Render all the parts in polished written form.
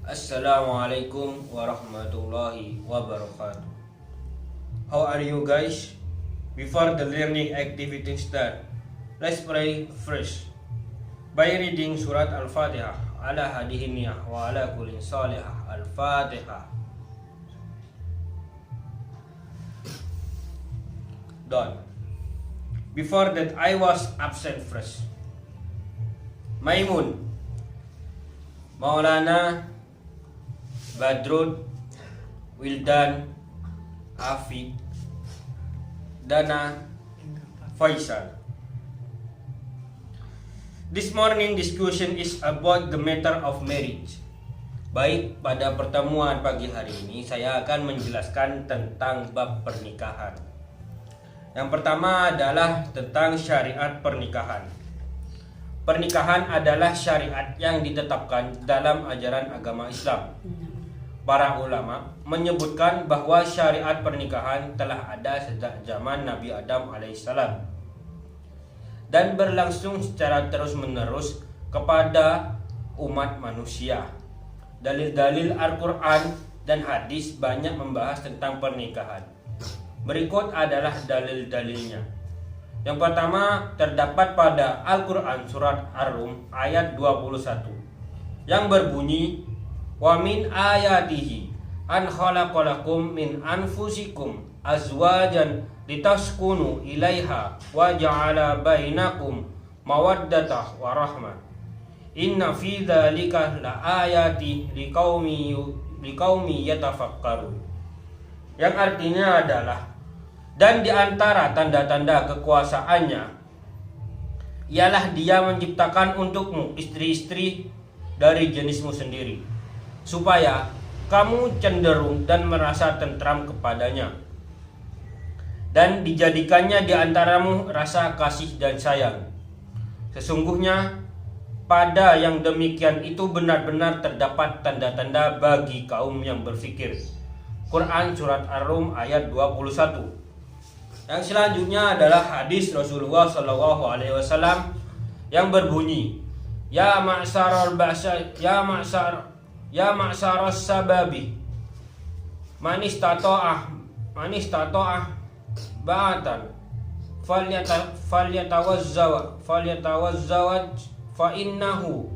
Assalamualaikum warahmatullahi wabarakatuh. How are you guys? Before the learning activity start, let's pray first by reading Surat Al-Fatihah ala hadihin niyah wa ala kulin salihah. Al-Fatihah. Done. Before that I was absent first. Maimun, Maulana, Badrud, Wildan, Afiq, Dana, Faisal. This morning discussion is about the matter of marriage. Baik, pada pertemuan pagi hari ini saya akan menjelaskan tentang bab pernikahan. Yang pertama adalah tentang syariat pernikahan. Pernikahan adalah syariat yang ditetapkan dalam ajaran agama Islam. Para ulama menyebutkan bahwa syariat pernikahan telah ada sejak zaman Nabi Adam alaihissalam dan berlangsung secara terus-menerus kepada umat manusia. Dalil-dalil Al-Quran dan hadis banyak membahas tentang pernikahan. Berikut adalah dalil-dalilnya. Yang pertama terdapat pada Al-Quran surat Ar-Rum ayat 21 yang berbunyi, wa min ayatihi an khalaqalakum min anfusikum azwajan litaskunu ilaiha wa ja'ala bainakum mawaddatan wa rahmah inna fi dzalika laayati liqaumi yatafakkarun. Yang artinya adalah, dan di antara tanda-tanda kekuasaannya ialah Dia menciptakan untukmu istri-istri dari jenismu sendiri, supaya kamu cenderung dan merasa tentram kepadanya, dan dijadikannya di antaramu rasa kasih dan sayang. Sesungguhnya pada yang demikian itu benar-benar terdapat tanda-tanda bagi kaum yang berfikir. Quran surat Ar-Rum ayat 21. Yang selanjutnya adalah hadis Rasulullah SAW yang berbunyi, ya ma'syaral ba'sa ya ma'syaras sababi man istata'ah ba'atan falyatawazzawaj fa innahu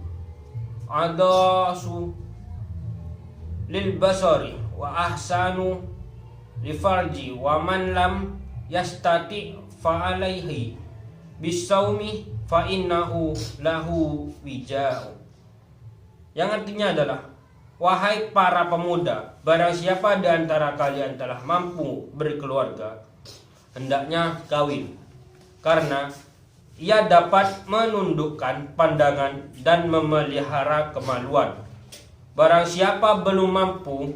adasu lil basari wa ahsanu li farji wa man lam yastati fa alaihi bisawmi fa innahu lahu wija'u. Yang artinya adalah, wahai para pemuda, barang siapa di antara kalian telah mampu berkeluarga, hendaknya kawin, karena ia dapat menundukkan pandangan dan memelihara kemaluan. Barang siapa belum mampu,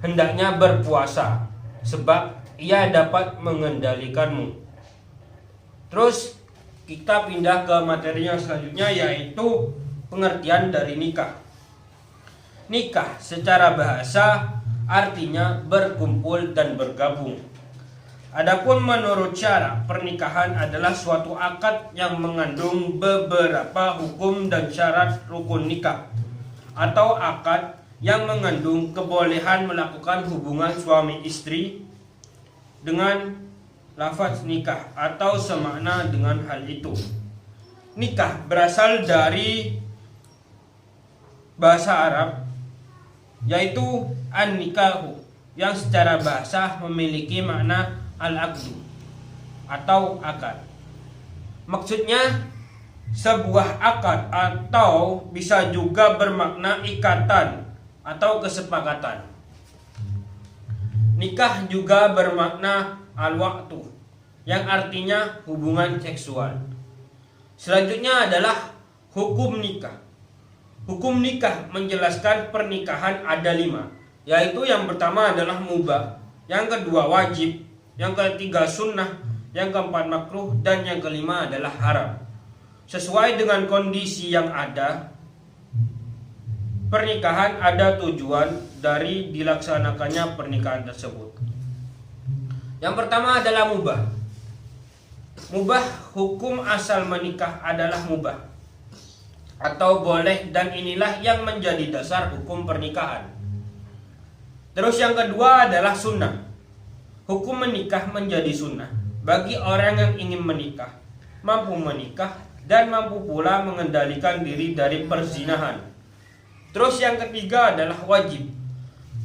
hendaknya berpuasa, sebab ia dapat mengendalikanmu. Terus kita pindah ke materi yang selanjutnya, yaitu pengertian dari nikah. Nikah secara bahasa artinya berkumpul dan bergabung. Adapun menurut syara, pernikahan adalah suatu akad yang mengandung beberapa hukum dan syarat rukun nikah, atau akad yang mengandung kebolehan melakukan hubungan suami istri dengan lafaz nikah atau semakna dengan hal itu. Nikah berasal dari bahasa Arab, yaitu an-nikahu, yang secara bahasa memiliki makna al-aqdu atau akad. Maksudnya sebuah akad, atau bisa juga bermakna ikatan atau kesepakatan. Nikah juga bermakna al-waqtu, yang artinya hubungan seksual. Selanjutnya adalah hukum nikah. Hukum nikah menjelaskan pernikahan ada 5, yaitu yang pertama adalah mubah, yang kedua wajib, yang ketiga sunnah, yang keempat makruh, dan yang kelima adalah haram. Sesuai dengan kondisi yang ada, pernikahan ada tujuan dari dilaksanakannya pernikahan tersebut. Yang pertama adalah mubah. Mubah, hukum asal menikah adalah mubah. atau boleh, dan inilah yang menjadi dasar hukum pernikahan. Terus yang kedua adalah sunnah. Hukum menikah menjadi sunnah bagi orang yang ingin menikah, mampu menikah, dan mampu pula mengendalikan diri dari perzinahan. Terus yang ketiga adalah wajib.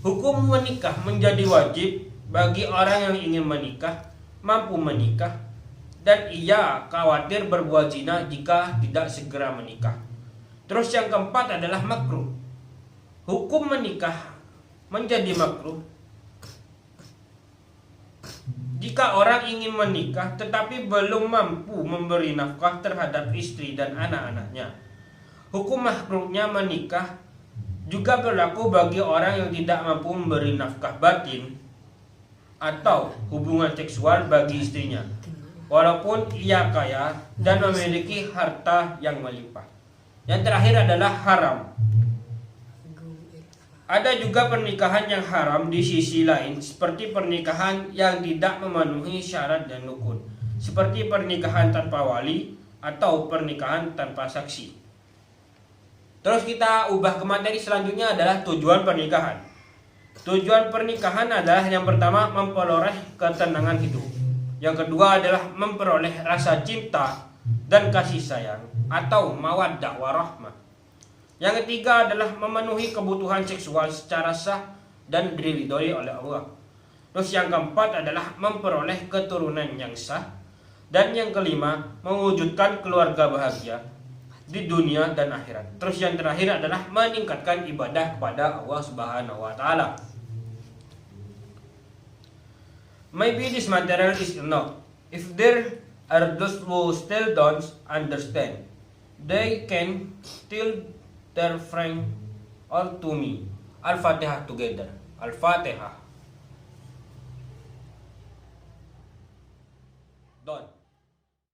Hukum menikah menjadi wajib bagi orang yang ingin menikah, mampu menikah, dan ia khawatir berbuat zina jika tidak segera menikah. Terus yang keempat adalah makruh. Hukum menikah menjadi makruh jika orang ingin menikah tetapi belum mampu memberi nafkah terhadap istri dan anak-anaknya. Hukum makruhnya menikah juga berlaku bagi orang yang tidak mampu memberi nafkah batin atau hubungan seksual bagi istrinya, walaupun ia kaya dan memiliki harta yang melimpah. Yang terakhir adalah haram. Ada juga pernikahan yang haram di sisi lain, seperti pernikahan yang tidak memenuhi syarat dan rukun, seperti pernikahan tanpa wali atau pernikahan tanpa saksi. Terus kita ubah ke materi selanjutnya adalah tujuan pernikahan. Tujuan pernikahan adalah yang pertama memperoleh ketenangan hidup. Yang kedua adalah memperoleh rasa cinta dan kasih sayang atau mawaddah warahmah. Yang ketiga adalah memenuhi kebutuhan seksual secara sah dan diridhoi oleh Allah. Terus yang keempat adalah memperoleh keturunan yang sah. Dan yang kelima, mewujudkan keluarga bahagia di dunia dan akhirat. Terus yang terakhir adalah meningkatkan ibadah kepada Allah Subhanahu wa taala. Maybe this material is enough. If there are those who still don't understand, they can still their friend or to me. Al-Fatihah together. Al-Fatihah. Done.